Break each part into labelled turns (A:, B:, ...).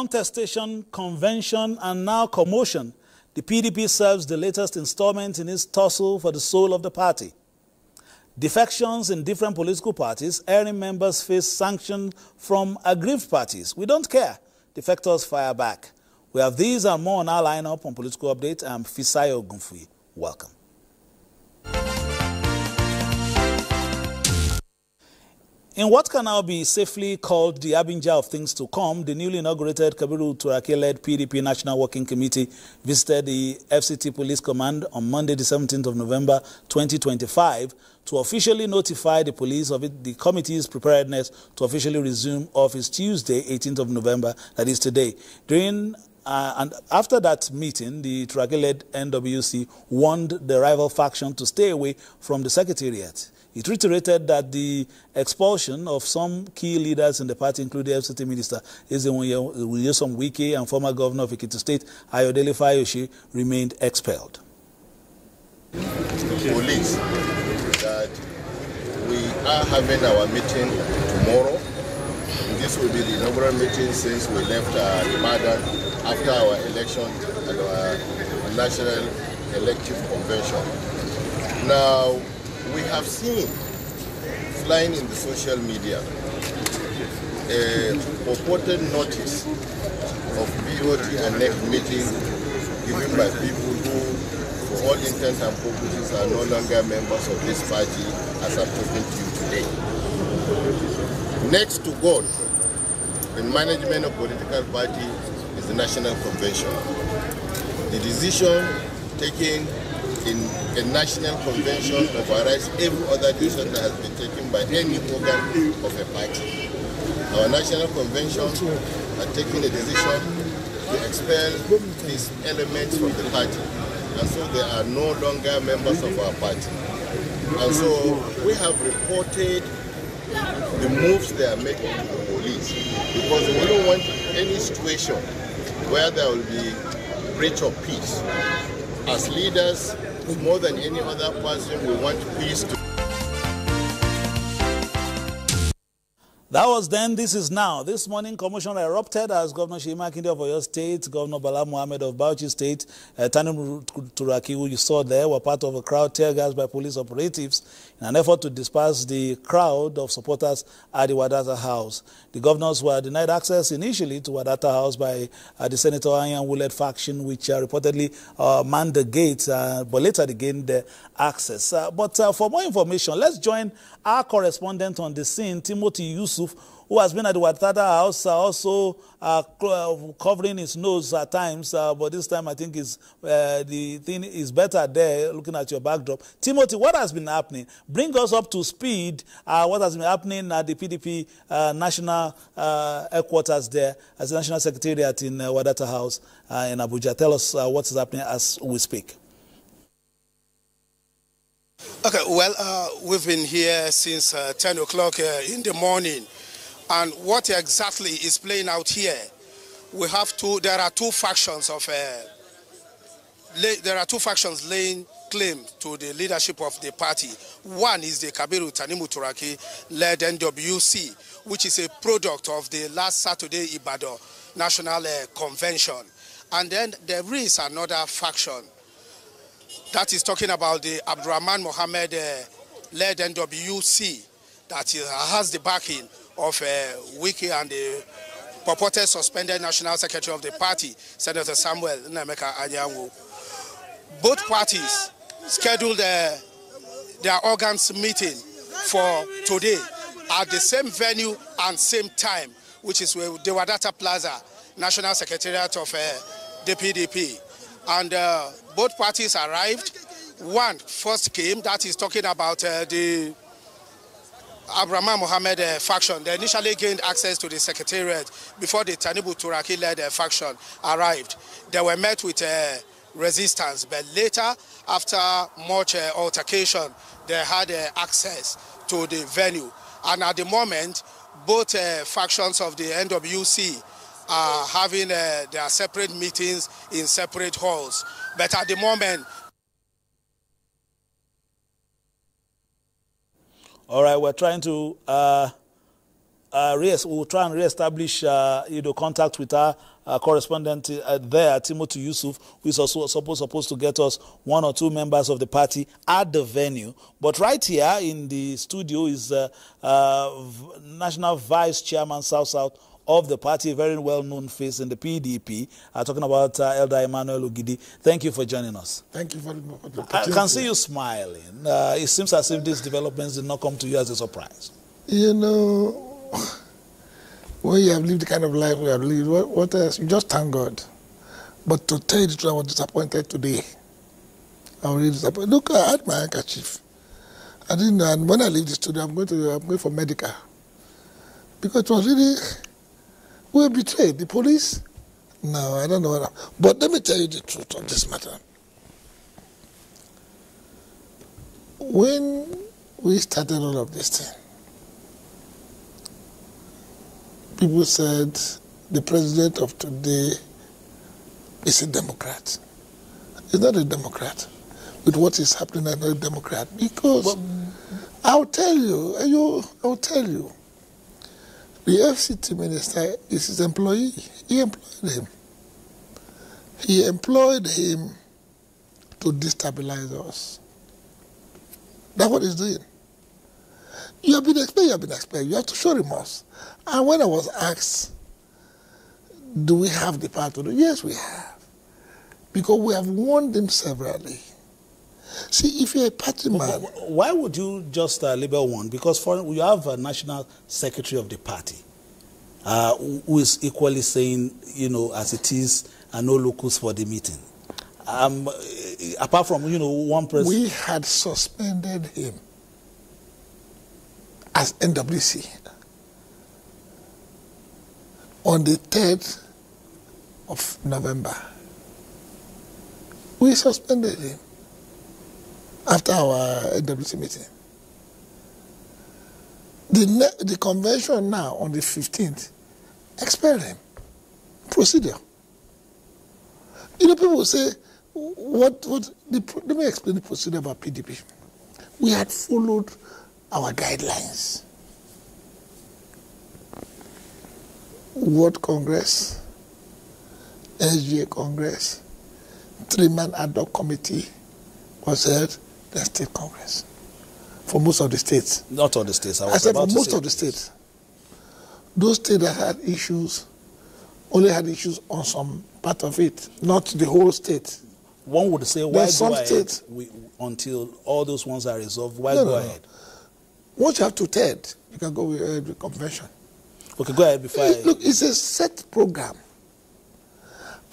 A: Contestation, convention, and now commotion. The PDP serves the latest installment in its tussle for the soul of the party. Defections in different political parties, erring members face sanctions from aggrieved parties. We don't care. Defectors fire back. We have these and more on our lineup on Political Update. I'm Fisayo Gunfui. Welcome. In what can now be safely called the Abuja of things to come, the newly inaugurated Kabiru Turaki-led PDP National Working Committee visited the FCT Police Command on Monday, the 17th of November, 2025, to officially notify the police of the committee's preparedness to officially resume office Tuesday, 18th of November, that is today. And after that meeting, the Turaki-led NWC warned the rival faction to stay away from the secretariat. It reiterated that the expulsion of some key leaders in the party, including FCT Minister Nyesom Wike and former Governor of Ekiti State, Ayodele Fayoshi, remained expelled.
B: The police that we are having our meeting tomorrow. This will be the inaugural meeting since we left Ibadan after our election and our national elective convention. Now, we have seen flying in the social media a purported notice of BOT and NEC meeting given by people who, for all intents and purposes, are no longer members of this party as I'm talking to you today. Next to God, in management of political party is the National Convention. The decision taken in a national convention overrides every other decision that has been taken by any organ of a party. Our national convention are taking a decision to expel these elements from the party, and so they are no longer members of our party. And so we have reported the moves they are making to the police, because we don't want any situation where there will be breach of peace. As leaders, more than any other person, we want peace to.
A: That was then, this is now. This morning, commotion erupted as Governor Seyi Makinde of Oyo State, Governor Bala Mohammed of Bauchi State, Kabiru Turaki, who you saw there, were part of a crowd tear gas by police operatives in an effort to disperse the crowd of supporters at the Wadata House. The governors were denied access initially to Wadata House by the Senator Anyanwu-led faction, which reportedly manned the gates, but later they gained access. But for more information, let's join our correspondent on the scene, Timothy Yusuf, who has been at the Wadata House, also covering his nose at times, but this time I think the thing is better there, looking at your backdrop. Timothy, what has been happening? Bring us up to speed, what has been happening at the PDP national headquarters there, as the National Secretariat in Wadata House in Abuja. Tell us what is happening as we speak.
C: Okay, well, we've been here since 10 o'clock in the morning. And what exactly is playing out here? There are two factions laying claim to the leadership of the party. One is the Kabiru Turaki-led NWC, which is a product of the last Saturday Ibadan National Convention. And then there is another faction that is talking about the Abdurrahman Mohammed-led NWC that has the backing of Wiki and the purported suspended National Secretary of the party, Senator Samuel Nnemeka Anyanwu. Both parties scheduled their organs meeting for today at the same venue and same time, which is the Wadata Plaza, National Secretariat of the PDP. And both parties arrived. One first came, that is talking about the Abdurrahman Mohammed faction. They initially gained access to the secretariat before the Tanibu Turaki-led faction arrived. They were met with resistance, but later, after much altercation, they had access to the venue. And at the moment, both factions of the NWC are having their separate meetings in separate halls. But at the moment...
A: All right, we're trying to we'll try and reestablish contact with our correspondent there, Timothy Yusuf, who is also supposed to get us 1 or 2 members of the party at the venue. But right here in the studio is National Vice Chairman South of the party, a very well-known face in the PDP, talking about Elder Emmanuel Ogidi. Thank you for joining us.
D: Thank you very much for the
A: opportunity. I can see you smiling. It seems as if these developments did not come to you as a surprise.
D: You know, when you have lived the kind of life we have lived, what else? You just thank God. But to tell you the truth, I was disappointed today. I was really disappointed. Look, I had my handkerchief. I didn't know, and when I leave the studio, I'm going for medical. Because it was really... We were betrayed. The police? No, I don't know what. But let me tell you the truth on this matter. When we started all of this thing, people said the president of today is a Democrat. He's not a Democrat. With what is happening, I'm not a Democrat. Because I'll tell you. The FCT minister is his employee. He employed him. He employed him to destabilize us. That's what he's doing. You have been expelled. You have to show remorse. And when I was asked, do we have the power to do it? Yes, we have. Because we have warned them severally. See, if you're a party man...
A: Why would you just label one? Because you have a national secretary of the party who is equally saying, you know, as it is, no locus for the meeting. Apart from, you know, one person...
D: We had suspended him as NWC on the 3rd of November. We suspended him after our NWC meeting. The convention now on the 15th expelled him. Procedure. You know, people say, let me explain the procedure about PDP. We had followed our guidelines. World Congress, SGA Congress, 3-man ad hoc committee was held. The state congress for most of the states.
A: Not all the states.
D: I said for most of the states. Those states that had issues only had issues on some part of it, not the whole state.
A: One would say, why go ahead until all those ones are resolved? Why go ahead?
D: Once you have 2/3, you can go with the convention.
A: Okay, go ahead before
D: Look, it's a set program.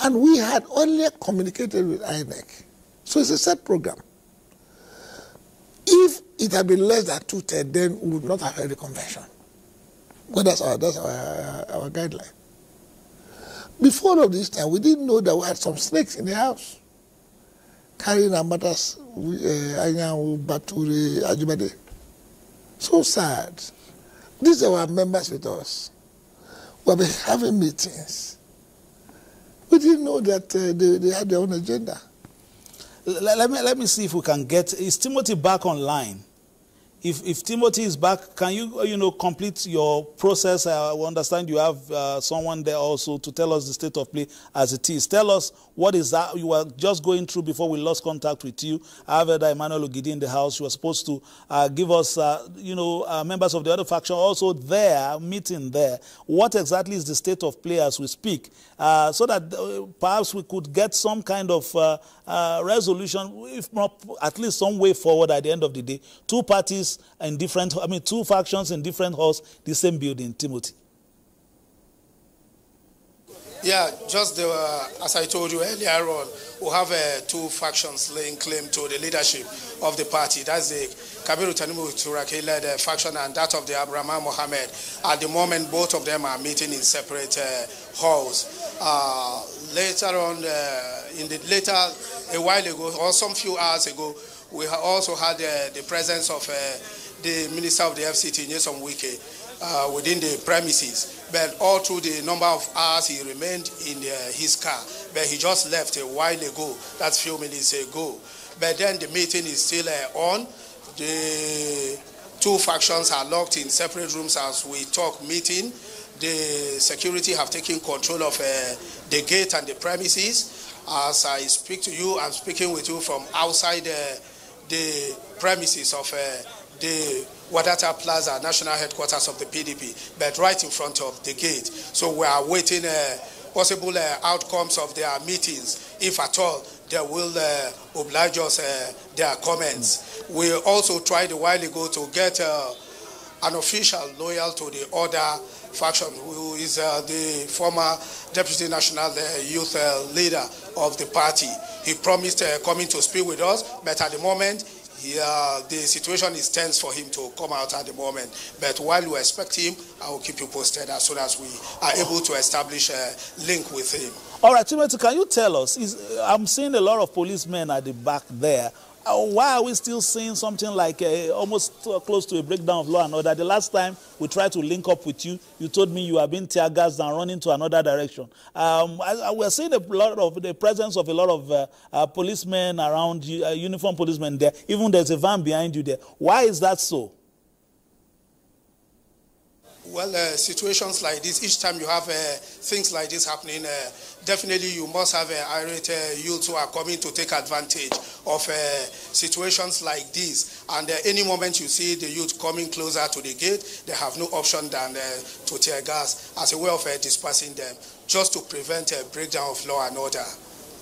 D: And we had earlier communicated with INEC. So it's a set program. If it had been less than 2/3, then we would not have held the convention. But that's our guideline. Before all of this time, we didn't know that we had some snakes in the house. Carrying our matters, Baturi, Ajibade. So sad. These are our members with us. We have been having meetings. We didn't know that they had their own agenda.
A: Let me see if we can get... Is Timothy back online? If Timothy is back, can you complete your process? I understand you have someone there also to tell us the state of play as it is. Tell us what is that you were just going through before we lost contact with you. I have Emmanuel Ogidi in the house. You were supposed to give us, members of the other faction also there, meeting there. What exactly is the state of play as we speak? So that perhaps we could get some kind of resolution, if not at least some way forward at the end of the day. Two parties in different, two factions in different halls, the same building, Timothy.
C: Yeah, just as I told you earlier on, we have 2 factions laying claim to the leadership of the party. That's the Kabiru Tanimu Turaki-led faction and that of the Abraham Mohammed. At the moment, both of them are meeting in separate halls. Later on, a while ago, or some few hours ago, we also had the presence of the Minister of the FCT, Nyesom Wike, within the premises. But all through the number of hours he remained in his car. But he just left a while ago, that's a few minutes ago. But then the meeting is still on. The 2 factions are locked in separate rooms as we talk, meeting. the security have taken control of the gate and the premises. As I speak to you, I'm speaking with you from outside the premises of the Wadata Plaza, national headquarters of the PDP, but right in front of the gate. So we are waiting possible outcomes of their meetings, if at all they will oblige us their comments. We also tried a while ago to get an official loyal to the other faction, who is the former Deputy National Youth Leader of the party. He promised coming to speak with us, but at the moment, the situation is tense for him to come out at the moment. But while we expect him, I will keep you posted as soon as we are able to establish a link with him.
A: All right, Timothy, can you tell us, I'm seeing a lot of policemen at the back there. Why are we still seeing something like almost close to a breakdown of law and order? The last time we tried to link up with you, you told me you have been tear gassed and running to another direction. We're seeing a lot of the presence of a lot of policemen around you, uniformed policemen there. Even there's a van behind you there. Why is that so?
C: Well, situations like this, each time you have things like this happening, definitely you must have irate youths who are coming to take advantage of situations like this. And any moment you see the youth coming closer to the gate, they have no option than to tear gas as a way of dispersing them, just to prevent a breakdown of law and order.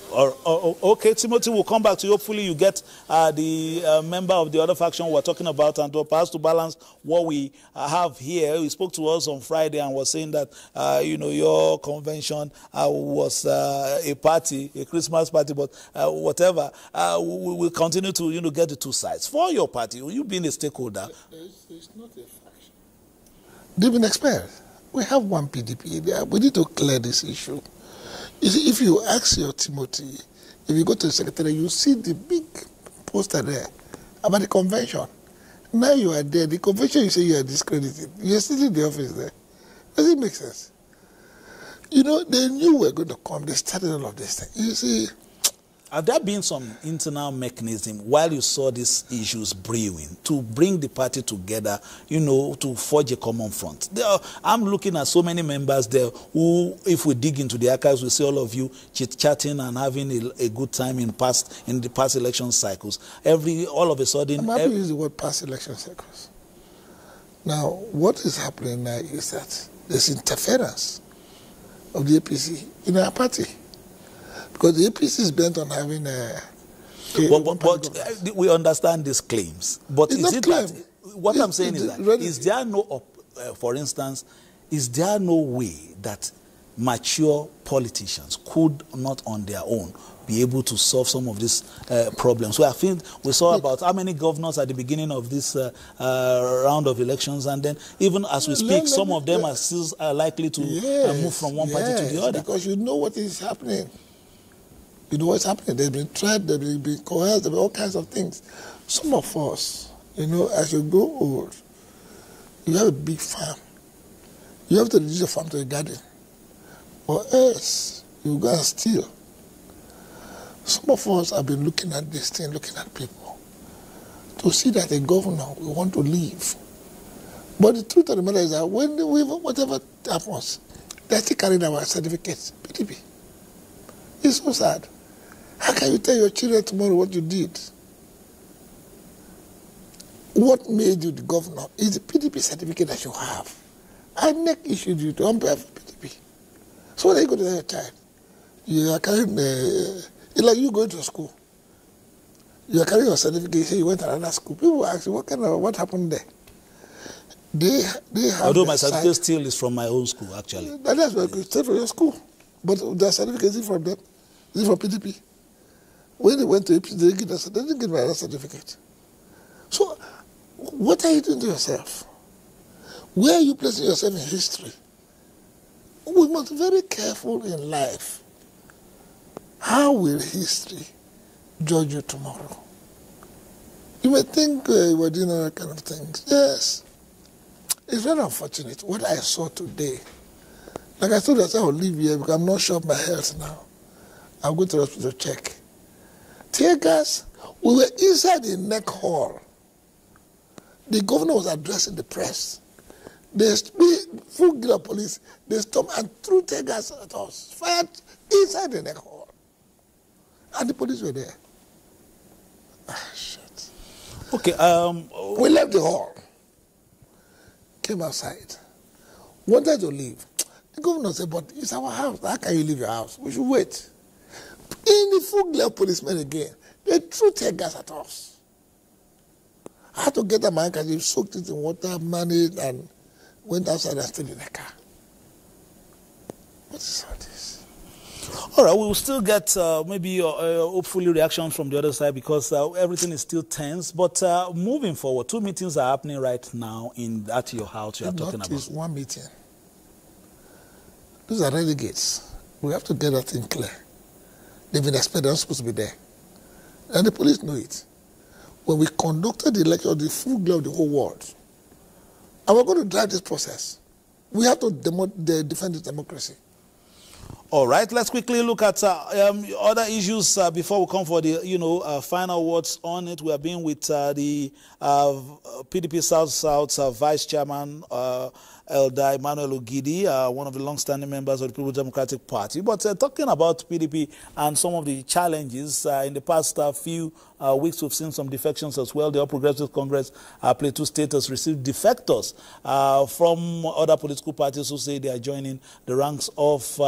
A: Okay, Timothy, we'll come back to you. Hopefully you get the member of the other faction we're talking about, and perhaps to balance what we have here. He spoke to us on Friday and was saying that, you know, your convention was a party, a Christmas party, but whatever. We will continue to, you know, get the two sides. For your party, you being a stakeholder.
D: It's not a faction. They've been expelled. We have one PDP. We need to clear this issue. You see, if you ask your Timothy, if you go to the secretary, you see the big poster there about the convention. Now you are there. The convention, you say you are discredited. You are still in the office there. Does it make sense? You know, they knew we were going to come. They started all of this thing. You see,
A: have there been some internal mechanism while you saw these issues brewing to bring the party together, you know, to forge a common front? I'm looking at so many members there who, if we dig into the archives, we see all of you chit-chatting and having a good time in the past election cycles. All of a sudden...
D: I'm happy to use the word past election cycles. Now, what is happening now is that there's interference of the APC in our party. Because the APC is bent on having
A: but we understand these claims. But
D: it's
A: is it
D: claim.
A: that, what I'm saying is that, is there no, for instance, is there no way that mature politicians could not on their own be able to solve some of these problems? So I think we saw about how many governors at the beginning of this round of elections, and then even as we speak, some of them are still likely to move from one party to the other.
D: Because you know what is happening. You know what's happening. They've been tried, they've been coerced, there have been all kinds of things. Some of us, you know, as you grow old, you have a big farm. You have to reduce your farm to a garden. Or else, you go and steal. Some of us have been looking at this thing, looking at people, to see that a governor will want to leave. But the truth of the matter is that when whatever happens, they're still carrying our certificates, PDP. It's so sad. How can you tell your children tomorrow what you did? What made you the governor is the PDP certificate that you have. INEC issued you to umpire for PDP. So when you go to your child, you are carrying it's like you going to school. You are carrying your certificate, you say you went to another school. People ask you, what happened there? They have.
A: Although my certificate still is from my own school, actually.
D: That's why you stay from your school. But the certificate is from them. Is from PDP. When they went to APC, they didn't get my certificate. So, what are you doing to yourself? Where are you placing yourself in history? We must be very careful in life. How will history judge you tomorrow? You may think we're doing all kind of things. Yes. It's very unfortunate what I saw today. Like I told you, I will leave here because I'm not sure of my health now. I'll go to the hospital to check. Tear gas, we were inside the NEC hall. The governor was addressing the press. full gear police, they stopped and threw tear gas at us, fired inside the neck hall. And the police were there. Ah, shit.
A: Okay.
D: We left the hall, came outside, wanted to leave. The governor said, but it's our house. How can you leave your house? We should wait. In the full glare policemen again, they threw tear gas at us. I had to get a handkerchief, soaked it in water, managed, and went outside and stayed in the car. What is all this?
A: All right, we will still get maybe hopefully reactions from the other side because everything is still tense. But moving forward, 2 meetings are happening right now at your house you are talking about.
D: It's one meeting. Those are delegates. We have to get that thing clear. They've been expected, they're not supposed to be there. And the police know it. When we conducted the election, the full glory of the whole world, and we're going to drive this process, we have to defend the democracy.
A: All right, let's quickly look at other issues before we come for the final words on it. We have been with the PDP South Vice Chairman Elder Emmanuel Ogidi, one of the long-standing members of the People's Democratic Party. But talking about PDP and some of the challenges in the past few weeks, we've seen some defections as well. The All Progressive Congress Plateau State has received defectors from other political parties who say they are joining the ranks of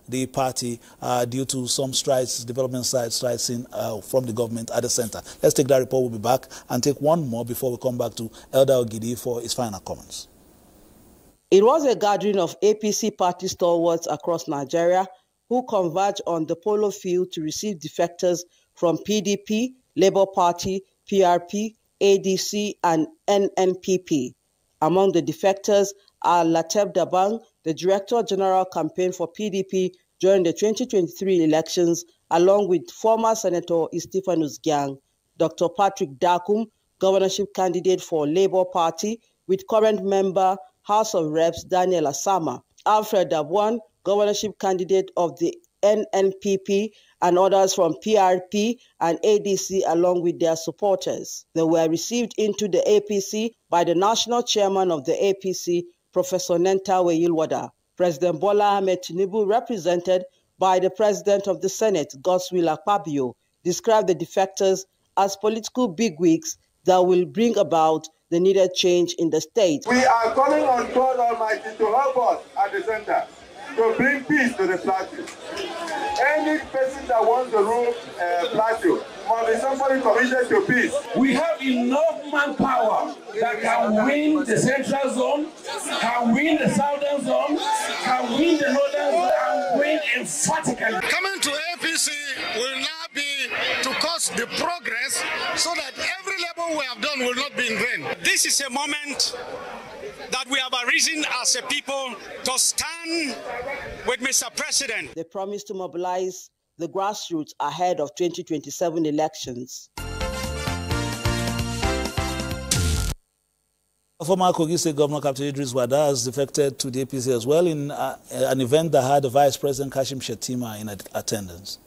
A: the party due to some strides, development side strides from the government at the center. Let's take that report. We'll be back and take one more before we come back to Elder Ogidi for his final comments.
E: It was a gathering of APC party stalwarts across Nigeria who converged on the polo field to receive defectors from PDP, Labour Party, PRP, ADC, and NNPP. Among the defectors are Lateb Dabang, the Director General Campaign for PDP during the 2023 elections, along with former Senator Stephanus Gyang, Dr. Patrick Dakum, governorship candidate for Labour Party, with current member House of Reps Daniel Asama, Alfred Dabwan, governorship candidate of the NNPP, and others from PRP and ADC along with their supporters. They were received into the APC by the national chairman of the APC, Professor Nentawe Yilwada. President Bola Ahmed Tinubu, represented by the President of the Senate, Godswill Akpabio, described the defectors as political bigwigs that will bring about the needed change in the state.
F: We are calling on God Almighty to help us at the center to bring peace to the plateau. Any person that wants to rule plateau must be somebody committed to peace.
G: We have enough manpower that can win the central zone, can win the southern zone, can win the northern zone, and win emphatically.
H: Coming to APC will now be to cause the progress so that every labor we have done will not be in vain.
I: This is a moment that we have arisen as a people to stand with Mr. President.
E: They promised to mobilize the grassroots ahead of 2027 elections.
A: Former Kogi State Governor Captain Idris Wada has defected to the APC as well in an event that had the Vice President Kashim Shettima in attendance.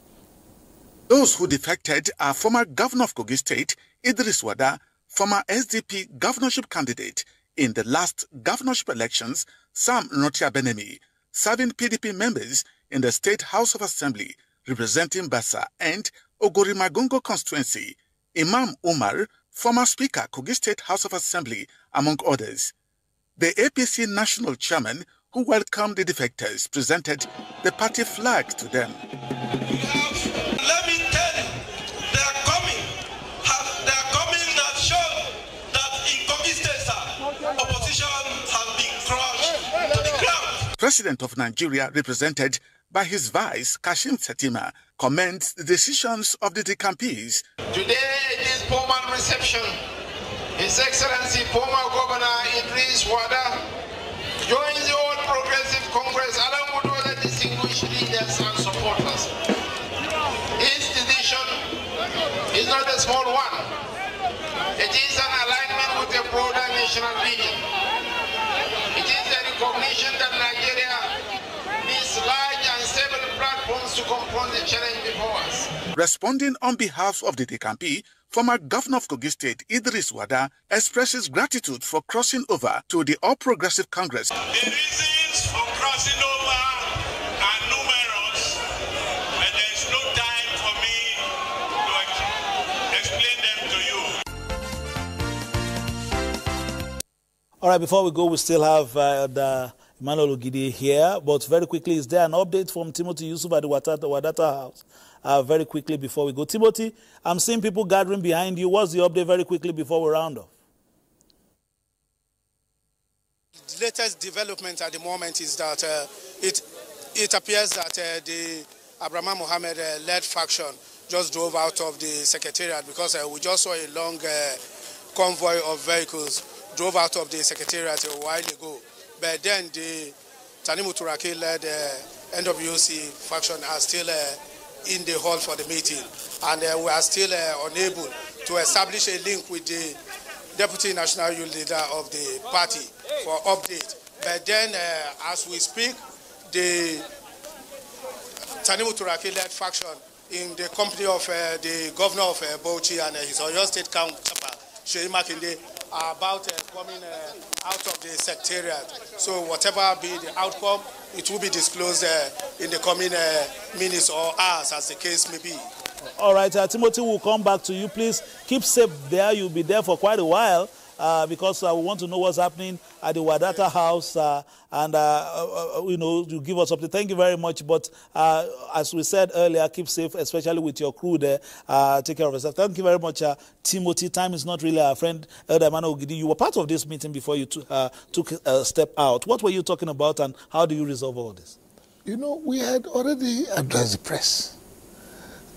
J: Those who defected are former Governor of Kogi State, Idris Wada, former SDP governorship candidate in the last governorship elections, Sam Notia Benemi, serving PDP members in the State House of Assembly representing Bassa and Ogori Magungo constituency, Imam Umar, former Speaker, Kogi State House of Assembly, among others. The APC national chairman, who welcomed the defectors, presented the party flag to them.
K: Let me tell you, they are coming that show that in Kogi State, opposition has been crushed to the ground.
J: President of Nigeria, represented by his vice, Kashim Shettima, commends the decisions of the decampees.
K: Today, this formal reception, His Excellency former Governor Idris Wada joins the All Progressive Congress along with other distinguished leaders and supporters. His decision is not a small one. It is an alignment with a broader national vision. It is a recognition that Nigeria needs large and stable platforms to confront the challenge before us.
J: Responding on behalf of the decampee, former governor of Kogi State, Idris Wada, expresses gratitude for crossing over to the All Progressive Congress.
L: The reasons for crossing over are numerous, but there is no time for me to explain them to you.
A: All right, before we go, we still have the Emmanuel Ogidi here, but very quickly, is there an update from Timothy Yusuf at the Wadata House? Very quickly before we go. Timothy, I'm seeing people gathering behind you. What's the update very quickly before we round off?
C: The latest development at the moment is that it appears that the Abraham Mohammed-led faction just drove out of the secretariat because we just saw a long convoy of vehicles drove out of the secretariat a while ago. But then the Tanimu Turaki-led NWC faction are still in the hall for the meeting. And we are still unable to establish a link with the Deputy National Youth Leader of the party for update. But then, as we speak, the Tanimu Turaki-led faction in the company of the governor of Bauchi and his Oyo State counterpart, Sheyi Makinde, are about coming out of the secretariat. So whatever be the outcome, it will be disclosed in the coming minutes or hours, as the case may be.
A: All right, Timothy, we'll come back to you. Please keep safe there. You'll be there for quite a while because we want to know what's happening at the Wadata House and, you know, to give us update. Thank you very much. But as we said earlier, keep safe, especially with your crew there. Take care of yourself. Thank you very much, Timothy. Time is not really our friend, Elder Emmanuel Ogidi. You were part of this meeting before you took a step out. What were you talking about and how do you resolve all this?
D: You know, we had already addressed the press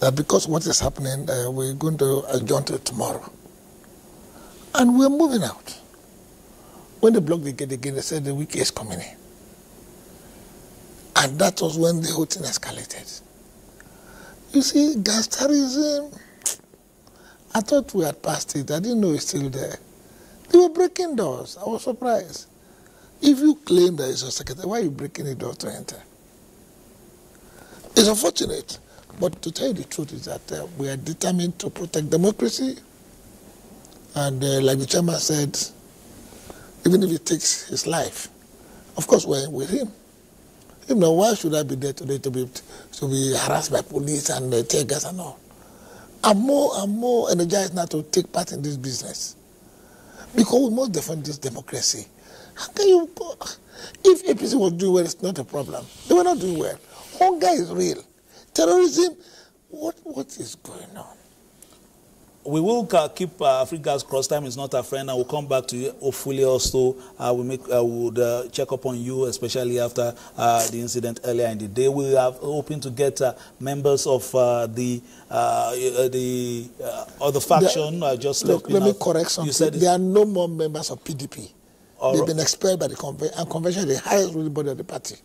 D: that because what is happening, we're going to adjourn to tomorrow. And we're moving out. When they blocked the gate again, they said the week is coming in. And that was when the whole thing escalated. You see, gangsterism, I thought we had passed it. I didn't know it's still there. They were breaking doors. I was surprised. If you claim that it's your secretary, why are you breaking the door to enter? It's unfortunate. But to tell you the truth is that we are determined to protect democracy. And like the chairman said, even if it takes his life, of course we're with him. If not, why should I be there today to be harassed by police and tear gas and all? I'm more energized now to take part in this business. Because we must defend this democracy. How can you go? If APC was doing well, it's not a problem. They were not doing well. Hunger is real. Terrorism, what is going on?
A: We will keep Africa's cross. Time is not a friend, and we'll come back to you. Hopefully, also would check up on you, especially after the incident earlier in the day. We are hoping to get members of the other faction.
D: Look, let me correct something. You said there are no more members of PDP. They've been expelled by the convention, and convention is the highest ruling body of the party.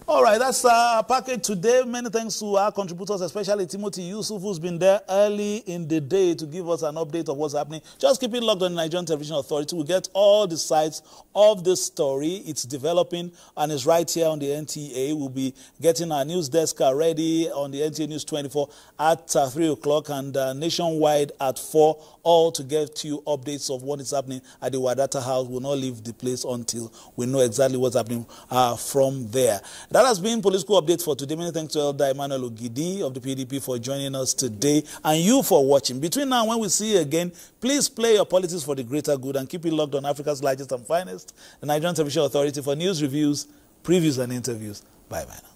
A: All right, that's our package today. Many thanks to our contributors, especially Timothy Yusuf, who's been there early in the day to give us an update of what's happening. Just keep it locked on the Nigerian Television Authority. We'll get all the sides of the story. It's developing and it's right here on the NTA. We'll be getting our news desk ready on the NTA News 24 at 3 o'clock and nationwide at 4, all to get you updates of what is happening at the Wadata House. We'll not leave the place until we know exactly what's happening from there. That has been Political Update for today. Many thanks to Elder Emmanuel Ogidi of the PDP for joining us today and you for watching. Between now and when we see you again, please play your politics for the greater good and keep it locked on Africa's largest and finest, the Nigerian Television Authority, for news, reviews, previews and interviews. Bye-bye now.